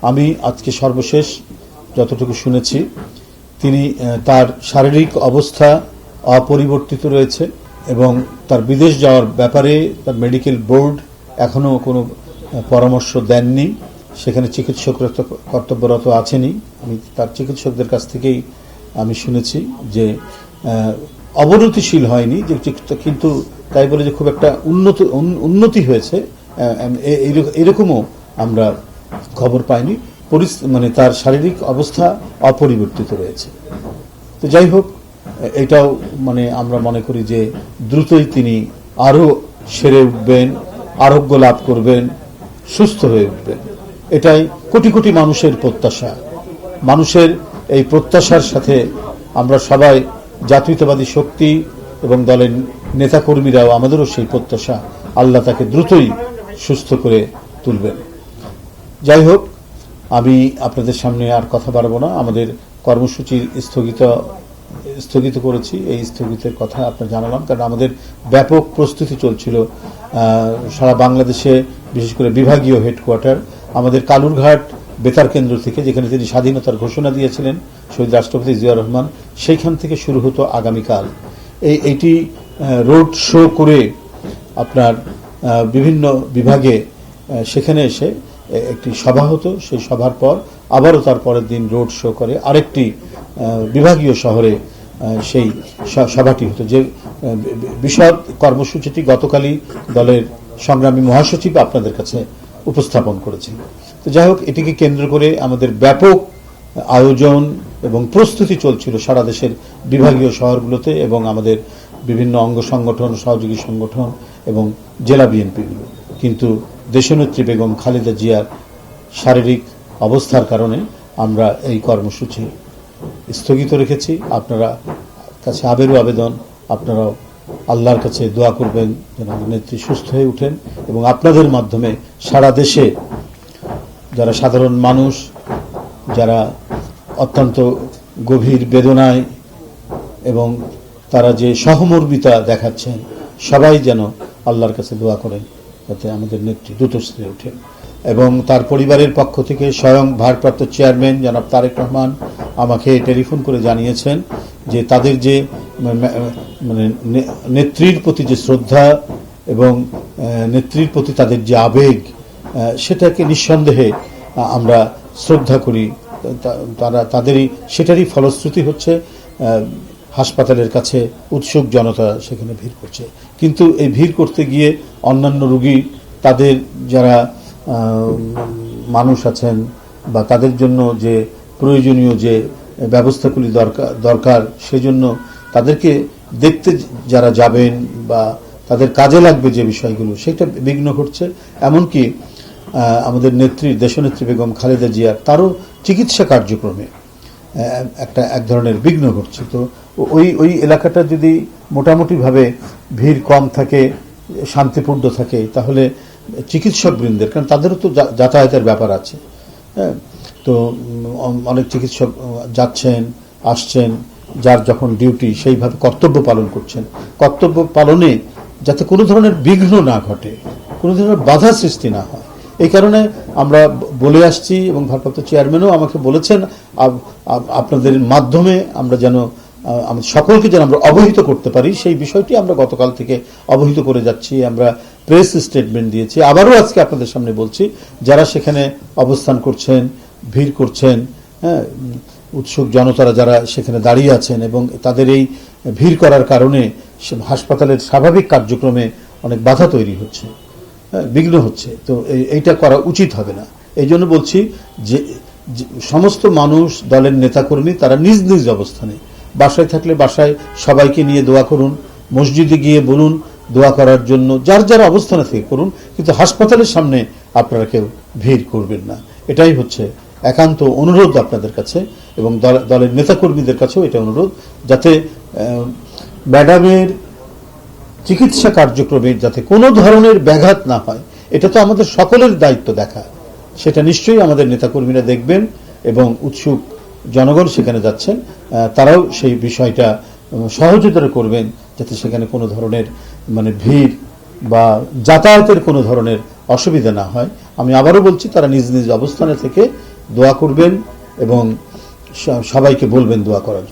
আমি আজকে সর্বশেষ যতটুকু শুনেছি তিনি তার শারীরিক অবস্থা অপরিবর্তিত রয়েছে এবং তার বিদেশ যাওয়ার ব্যাপারে তার মেডিকেল বোর্ড এখনো কোনো পরামর্শ দেননি। সেখানে চিকিৎসকরা তো কর্তব্যরত আছেনই। আমি তার চিকিৎসকদের কাছ থেকেই আমি শুনেছি যে অবনতিশীল হয়নি, যে কিন্তু তাই বলে যে খুব একটা উন্নতি হয়েছে এরকমও আমরা খবর পাইনি। মানে তার শারীরিক অবস্থা অপরিবর্তিত রয়েছে। তো যাই হোক, এটাও মানে আমরা মনে করি যে দ্রুতই তিনি আরো সেরে উঠবেন, আরোগ্য লাভ করবেন, সুস্থ হয়ে উঠবেন। এটাই কোটি কোটি মানুষের প্রত্যাশা। মানুষের এই প্রত্যাশার সাথে আমরা সবাই জাতীয়তাবাদী শক্তি এবং দলের নেতাকর্মীরাও আমাদেরও সেই প্রত্যাশা, আল্লাহ তাকে দ্রুতই সুস্থ করে তুলবেন। যাই হোক, আমি আপনাদের সামনে আর কথা বাড়াবো না। আমাদের কর্মসূচি স্থগিত করেছি। এই স্থগিতের কথা আপনার জানালাম, কারণ আমাদের ব্যাপক প্রস্তুতি চলছিল সারা বাংলাদেশে, বিশেষ করে বিভাগীয় হেডকোয়ার্টার আমাদের কালুরঘাট বেতার কেন্দ্র থেকে, যেখানে তিনি স্বাধীনতার ঘোষণা দিয়েছিলেন শহীদ রাষ্ট্রপতি জিয়াউর রহমান, সেইখান থেকে শুরু হতো আগামীকাল। এইটি রোড শো করে আপনার বিভিন্ন বিভাগে সেখানে এসে একটি সভা হতো। সেই সভার পর আবারও তার পরের দিন রোড শো করে আরেকটি বিভাগীয় শহরে সেই সভাটি হতো। যে বিশদ কর্মসূচিটি গতকালই দলের সংগ্রামী মহাসচিব আপনাদের কাছে উপস্থাপন করেছেন। তো যাই হোক, এটিকে কেন্দ্র করে আমাদের ব্যাপক আয়োজন এবং প্রস্তুতি চলছিল সারা দেশের বিভাগীয় শহরগুলোতে এবং আমাদের বিভিন্ন অঙ্গ সংগঠন, সহযোগী সংগঠন এবং জেলা বিএনপিগুলো। কিন্তু দেশনেত্রী বেগম খালেদা জিয়ার শারীরিক অবস্থার কারণে আমরা এই কর্মসূচি স্থগিত রেখেছি। আপনারা কাছে আবেদন, আপনারাও আল্লাহর কাছে দোয়া করবেন যেন নেত্রী সুস্থ হয়ে উঠেন এবং আপনাদের মাধ্যমে সারা দেশে যারা সাধারণ মানুষ, যারা অত্যন্ত গভীর বেদনায় এবং তারা যে সহমর্মিতা দেখাচ্ছেন, সবাই যেন আল্লাহর কাছে দোয়া করেন যাতে আমাদের নেত্রী দ্রুত সেরে ওঠেন। এবং তার পরিবারের পক্ষ থেকে স্বয়ং ভারপ্রাপ্ত চেয়ারম্যান জনাব তারেক রহমান আমাকে টেলিফোন করে জানিয়েছেন যে তাদের যে মানে নেত্রীর প্রতি যে শ্রদ্ধা এবং নেত্রীর প্রতি তাদের যে আবেগ, সেটাকে নিঃসন্দেহে আমরা শ্রদ্ধা করি। সেটারই ফলশ্রুতি হচ্ছে হাসপাতালের কাছে উৎসুক জনতা সেখানে ভিড় করছে। কিন্তু এই ভিড় করতে গিয়ে অন্যান্য রোগী, তাদের যারা মানুষ আছেন বা তাদের জন্য যে প্রয়োজনীয় যে ব্যবস্থাগুলি দরকার, সেজন্য তাদেরকে দেখতে যারা যাবেন বা তাদের কাজে লাগবে যে বিষয়গুলো, সেটা বিঘ্ন ঘটছে। এমনকি আমাদের দেশনেত্রী বেগম খালেদা জিয়ার তারও চিকিৎসা কার্যক্রমে এক ধরনের বিঘ্ন ঘটছে। তো ওই এলাকাটা যদি মোটামুটিভাবে ভিড় কম থাকে, শান্তিপূর্ণ থাকে, তাহলে চিকিৎসক বৃন্দের, কারণ তাদেরও তো যাতায়াতের ব্যাপার আছে, তো অনেক চিকিৎসক যাচ্ছেন আসছেন, যার যখন ডিউটি সেইভাবে কর্তব্য পালন করছেন। কর্তব্য পালনে যাতে কোনো ধরনের বিঘ্ন না ঘটে, কোনো ধরনের বাধা সৃষ্টি না হয়, এই কারণে আমরা বলে আসছি এবং ভারপ্রাপ্ত চেয়ারম্যানও আমাকে বলেছেন আপনাদের মাধ্যমে আমরা যেন আমাদের সকলকে যেন আমরা অবহিত করতে পারি, সেই বিষয়টি আমরা গতকাল থেকে অবহিত করে যাচ্ছি। আমরা প্রেস স্টেটমেন্ট দিয়েছি। আবারও আজকে আপনাদের সামনে বলছি, যারা সেখানে অবস্থান করছেন, ভিড় করছেন, উৎসুক জনতারা যারা সেখানে দাঁড়িয়ে আছেন এবং তাদের এই ভিড় করার কারণে হাসপাতালের স্বাভাবিক কার্যক্রমে অনেক বাধা তৈরি হচ্ছে, বিঘ্ন হচ্ছে। তো এইটা করা উচিত হবে না। এই জন্য বলছি যে সমস্ত মানুষ, দলের নেতাকর্মী, তারা নিজ নিজ অবস্থানে, বাসায় থাকলে বাসায় সবাইকে নিয়ে দোয়া করুন, মসজিদে গিয়ে বলুন দোয়া করার জন্য, যার যার অবস্থানে থেকে করুন, কিন্তু হাসপাতালের সামনে আপনারা কেউ ভিড় করবেন না। এটাই হচ্ছে একান্ত অনুরোধ আপনাদের কাছে এবং দলের নেতাকর্মীদের কাছেও এটা অনুরোধ, যাতে ম্যাডামের চিকিৎসা কার্যক্রমে যাতে কোনো ধরনের ব্যাঘাত না হয়। এটা তো আমাদের সকলের দায়িত্ব দেখা, সেটা নিশ্চয়ই আমাদের নেতাকর্মীরা দেখবেন এবং উৎসুক জনগণ সেখানে যাচ্ছেন, তারাও সেই বিষয়টা সহযোগিতা করবেন যাতে সেখানে কোনো ধরনের মানে ভিড় বা যাতায়াতের কোনো ধরনের অসুবিধা না হয়। আমি আবারও বলছি, তারা নিজ নিজ অবস্থানে থেকে দোয়া করবেন এবং সবাইকে বলবেন দোয়া করার জন্য।